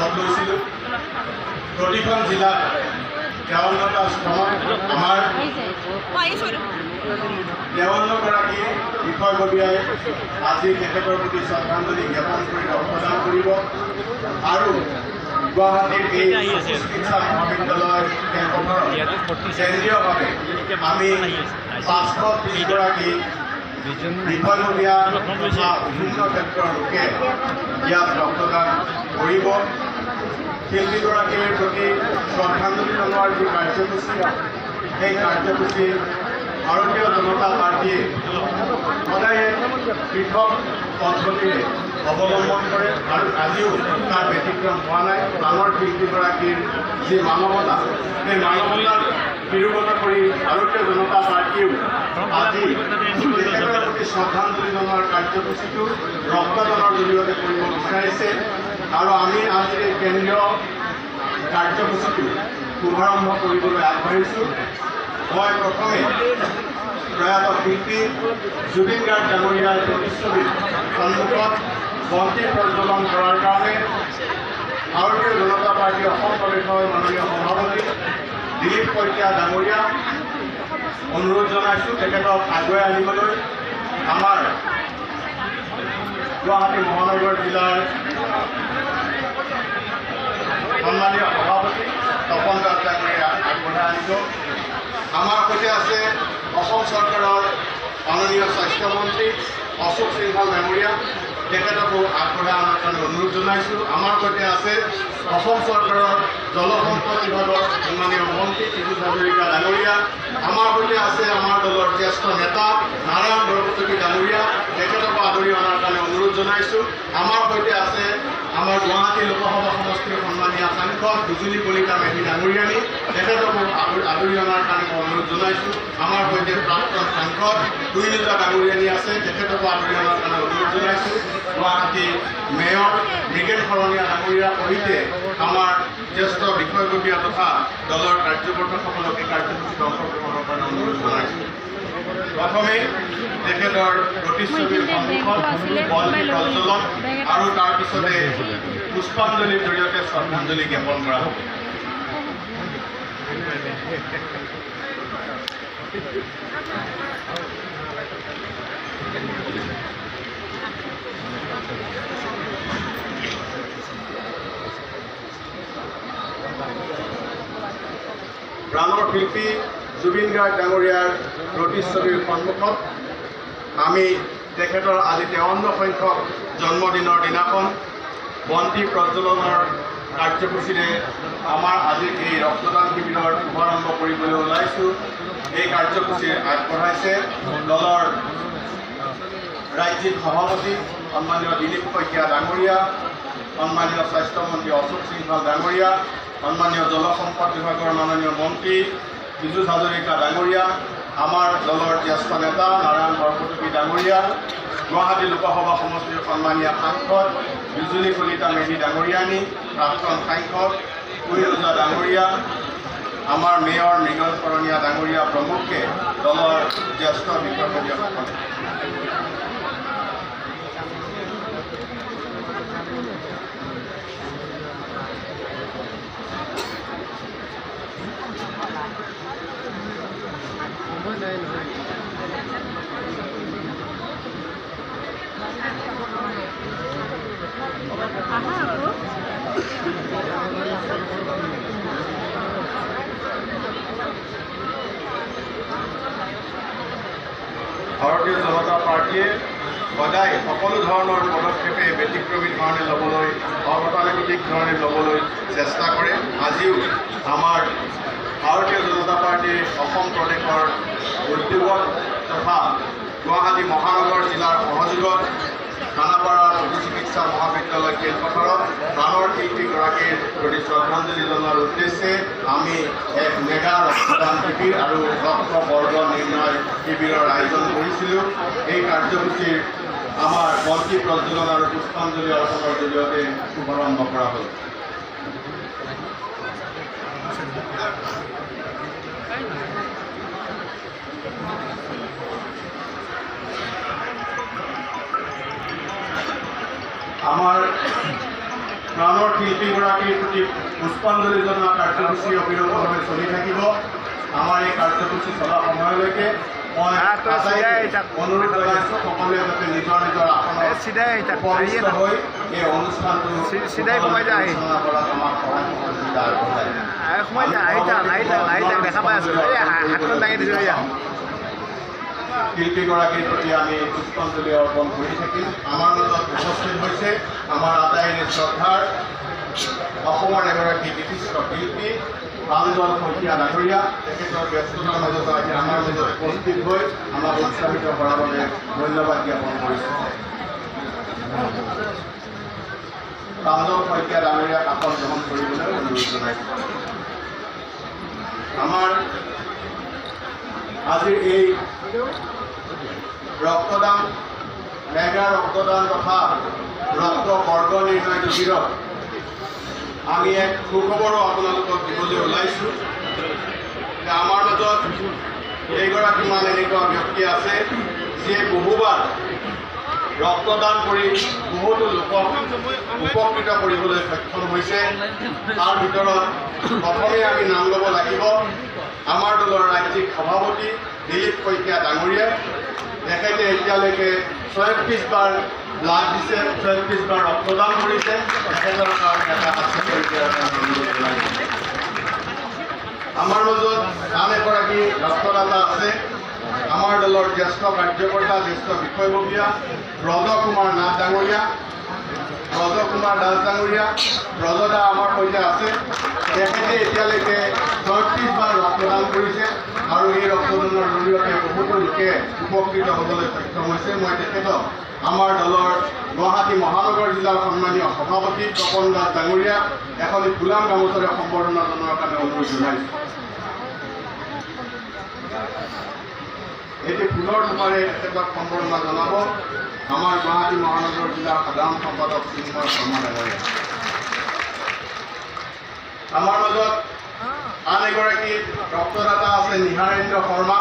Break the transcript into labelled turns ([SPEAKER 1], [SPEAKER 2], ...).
[SPEAKER 1] পদ লৈছিলোঁ। প্ৰতিখন জিলাত 53টা স্থানত আমাৰ 53গৰাকী বিষয়ববীয়াই আজি তেখেতৰ প্ৰতি শ্ৰদ্ধাঞ্জলি জ্ঞাপন কৰি ৰক্তদান কৰিব আৰু গুৱাহাটীৰ এই চিকিৎসা মহাবিদ্যালয় খেলপথাৰত কেন্দ্ৰীয়ভাৱে আমি 530গৰাকী বিষয়ববীয়া তথা বিভিন্ন ক্ষেত্ৰৰ লোকে ইয়াত ৰক্তদান কৰিব। শিল্পীগৰাকীৰ প্ৰতি শ্ৰদ্ধাঞ্জলি জনোৱাৰ যি কাৰ্যসূচী, সেই কাৰ্যসূচী ভাৰতীয় জনতা পাৰ্টীয়ে সদায় পৃথক পদ্ধতিৰে অৱলম্বন কৰে আৰু আজিও তাৰ ব্যতিক্ৰম হোৱা নাই। প্ৰাণৰ শিল্পীগৰাকীৰ যি মানৱতা, সেই মানৱতাক বিৰোধতা কৰি ভাৰতীয় জনতা পাৰ্টীয়েও আজি তেখেতৰ প্ৰতি শ্ৰদ্ধাঞ্জলি জনোৱাৰ কাৰ্যসূচীটো ৰক্তদানৰ জৰিয়তে কৰিব বিচাৰিছে আৰু আমি আজি এই কেন্দ্ৰীয় কাৰ্যসূচীটো শুভাৰম্ভ কৰিবলৈ আগবাঢ়িছোঁ। মই প্ৰথমে প্ৰয়াত শিল্পী জুবিন গাৰ্গ ডাঙৰীয়াৰ প্ৰতিচ্ছবিৰ সন্মুখত বন্তি প্ৰজ্বলন কৰাৰ কাৰণে ভাৰতীয় জনতা পাৰ্টী অসম প্ৰদেশৰ মাননীয় সভাপতি দিলীপ শইকীয়া ডাঙৰীয়া অনুৰোধ জনাইছোঁ তেখেতক আগুৱাই আনিবলৈ। আমাৰ গুৱাহাটী মহানগৰ জিলাৰ সন্মানীয় সভাপতি তপন দাস ডাঙৰীয়া আগবঢ়াই আনিব। আমাৰ সৈতে আছে অসম চৰকাৰৰ মাননীয় স্বাস্থ্যমন্ত্ৰী অশোক সিংহল ডাঙৰীয়া, তেখেতকো আগবঢ়াই অনাৰ কাৰণে অনুৰোধ জনাইছোঁ। আমাৰ সৈতে আছে অসম চৰকাৰৰ জলসম্পদ বিভাগৰ সন্মানীয় মন্ত্ৰী পীযুষ হাজৰিকা ডাঙৰীয়া। আমাৰ সৈতে আছে আমাৰ দলৰ জ্যেষ্ঠ নেতা নাৰায়ণ বৰকটকী ডাঙৰীয়া, তেখেতকো আদৰি অনাৰ কাৰণে অনুৰোধ জনাইছোঁ। আমাৰ সৈতে আছে আমাৰ গুৱাহাটী লোকসভা সমষ্টিৰ সন্মানীয় সাংসদ বিজুলী কলিতা মেধি ডাঙৰীয়ানী, তেখেতকো আদৰি অনাৰ কাৰণে মই অনুৰোধ জনাইছোঁ। আমাৰ সৈতে প্ৰাক্তন সাংসদ দুইনিতা ডাঙৰীয়ানী আছে, তেখেতকো আদৰি অনাৰ কাৰণে অনুৰোধ জনাইছোঁ। গুৱাহাটী মেয়ৰ মৃগেন শৰণীয়া ডাঙৰীয়াৰ সৈতে আমাৰ জ্যেষ্ঠ বিষয়ববীয়া তথা দলৰ কাৰ্যকৰ্তাসকলক এই কাৰ্যসূচীত অংশগ্ৰহণৰ কাৰণে অনুৰোধ জনাইছোঁ। প্ৰথমে তেখেতৰ প্ৰতিচ্ছবিৰ সন্মুখত বন্তি প্ৰজ্বলন আৰু তাৰপিছতে পুষ্পাঞ্জলিৰ জৰিয়তে শ্ৰদ্ধাঞ্জলি জ্ঞাপন কৰা হ'ব। প্ৰাণৰ শিল্পী জুবিন গাৰ্গ ডাঙৰীয়াৰ প্ৰতিচ্ছবিৰ সন্মুখত আমি তেখেতৰ আজি 53 সংখ্যক জন্মদিনৰ দিনাখন বন্তি প্ৰজ্বলনৰ কাৰ্যসূচীৰে আমাৰ আজি এই ৰক্তদান শিবিৰৰ শুভাৰম্ভ কৰিবলৈ ওলাইছোঁ। এই কাৰ্যসূচীৰ আগবঢ়াইছে দলৰ ৰাজ্যিক সভাপতি সন্মানীয় দিলীপ শইকীয়া ডাঙৰীয়া, সন্মানীয় স্বাস্থ্যমন্ত্ৰী অশোক সিংহল ডাঙৰীয়া, সন্মানীয় জলসম্পদ বিভাগৰ মাননীয় মন্ত্ৰী পীযুষ হাজৰিকা ডাঙৰীয়া, আমাৰ দলৰ জ্যেষ্ঠ নেতা নাৰায়ণ বৰকটকী ডাঙৰীয়া, গুৱাহাটী লোকসভা সমষ্টিৰ সন্মানীয় সাংসদ বিজুলী কলিতা মেধি ডাঙৰীয়ানী, প্ৰাক্তন সাংসদ কুইৰোজা ডাঙৰীয়া, আমাৰ মেয়ৰ মৃগেন শৰণীয়া ডাঙৰীয়া প্ৰমুখে দলৰ জ্যেষ্ঠ বিষয়ববীয়াসকল। ভাৰতীয় জনতা পাৰ্টীয়ে সদায় সকলো ধৰণৰ পদক্ষেপে ব্যতিক্ৰমী ধৰণে ল'বলৈ, অগতানুগতিক ধৰণে ল'বলৈ চেষ্টা কৰে। আজিও আমাৰ ভাৰতীয় জনতা পাৰ্টীৰ অসম প্ৰদেশৰ উদ্যোগত তথা গুৱাহাটী মহানগৰ জিলাৰ সহযোগত খানাপাৰা পশু চিকিৎসা মহাবিদ্যালয় খেলপথাৰত প্ৰাণৰ শিল্পীগৰাকীৰ প্ৰতি শ্ৰদ্ধাঞ্জলি জনোৱাৰ উদ্দেশ্যে আমি এক মেগা ৰক্তদান শিবিৰ আৰু ৰক্ত বৰ্গ নিৰ্ণয় শিবিৰৰ আয়োজন কৰিছিলোঁ। এই কাৰ্যসূচীৰ আমাৰ বন্তি প্ৰজ্বলন আৰু পুষ্পাঞ্জলি অৰ্পণৰ জৰিয়তে শুভাৰম্ভ কৰা হ'ল। আমাৰ প্ৰাণৰ শিল্পীগৰাকীৰ প্ৰতি পুষ্পাঞ্জলি জনোৱা কাৰ্যসূচী অবিৰতভাৱে চলি থাকিব। আমাৰ এই কাৰ্যসূচী চলা সময়লৈকে মই অনুৰোধ জনাইছোঁ সকলোৱে যাতে নিজৰ নিজৰ আসনত উপবিষ্ট হৈ এই অনুষ্ঠানটো পৰিচালনা কৰাত আমাক সহায় সহযোগিতা আগবঢ়ায়। শিল্পীগৰাকীৰ প্ৰতি আমি পুষ্পাঞ্জলি অৰ্পণ কৰি থাকিম। আমাৰ মাজত উপস্থিত হৈছে আমাৰ আটাইৰে শ্ৰদ্ধাৰ অসমৰ এগৰাকী বিশিষ্ট শিল্পী প্ৰাঞ্জল শইকীয়া ডাঙৰীয়া। তেখেতৰ ব্যস্ততাৰ মাজত আজি আমাৰ মাজত উপস্থিত হৈ আমাক উৎসাহিত কৰাৰ বাবে ধন্যবাদ জ্ঞাপন কৰিছোঁ। প্ৰাঞ্জল শইকীয়া ডাঙৰীয়াক আসন গ্ৰহণ কৰিবলৈ অনুৰোধ জনাইছোঁ। আমাৰ আজিৰ এই ৰক্তদান মেগা ৰক্তদান তথা ৰক্ত বৰ্গ নিৰ্ণয় শিবিৰত আমি এক সুখবৰো আপোনালোকক দিবলৈ ওলাইছোঁ যে আমাৰ মাজত কেইগৰাকীমান এনেকুৱা ব্যক্তি আছে যিয়ে বহুবাৰ ৰক্তদান কৰি বহুতো লোকক উপকৃত কৰিবলৈ সক্ষম হৈছে। তাৰ ভিতৰত প্ৰথমে আমি নাম ল'ব লাগিব আমাৰ দলৰ ৰাজ্যিক সভাপতি দিলীপ শইকীয়া ডাঙৰীয়া। তেখেতে এতিয়ালৈকে 36 বাৰ ব্লাড দিছে, 36 বাৰ ৰক্তদান কৰিছে। তেখেতৰ কাৰণে এটা আমাৰ মাজত আন এগৰাকী ৰক্তদাতা আছে আমাৰ দলৰ জ্যেষ্ঠ কাৰ্যকৰ্তা জ্যেষ্ঠ বিষয়ববীয়া ব্ৰজ কুমাৰ নাথ ডাঙৰীয়া। ব্ৰজ কুমাৰ দাস ডাঙৰীয়া ব্ৰজদা আমাৰ সৈতে আছে। তেখেতে এতিয়ালৈকে 36 বাৰ ৰক্তদান কৰিছে আৰু এই ৰক্তদানৰ জৰিয়তে বহুতো লোকে উপকৃত হ'বলৈ সক্ষম হৈছে। মই তেখেতক আমাৰ দলৰ গুৱাহাটী মহানগৰ জিলাৰ সন্মানীয় সভাপতি তপন দাস ডাঙৰীয়াক এখন গোলাম গামোচাৰে সম্বৰ্ধনা জনোৱাৰ কাৰণে অনুৰোধ জনাইছোঁ। এটি ফুলৰ থোপাৰে তেখেতক সম্বৰ্ধনা জনাব আমাৰ গুৱাহাটী মহানগৰ জিলাৰ সাধাৰণ সম্পাদক চিন্ময় শৰ্মা ডাঙৰীয়া। আমাৰ মাজত আন এগৰাকী ৰক্তদাতা আছে নিহাৰেন্দ্ৰ শৰ্মা।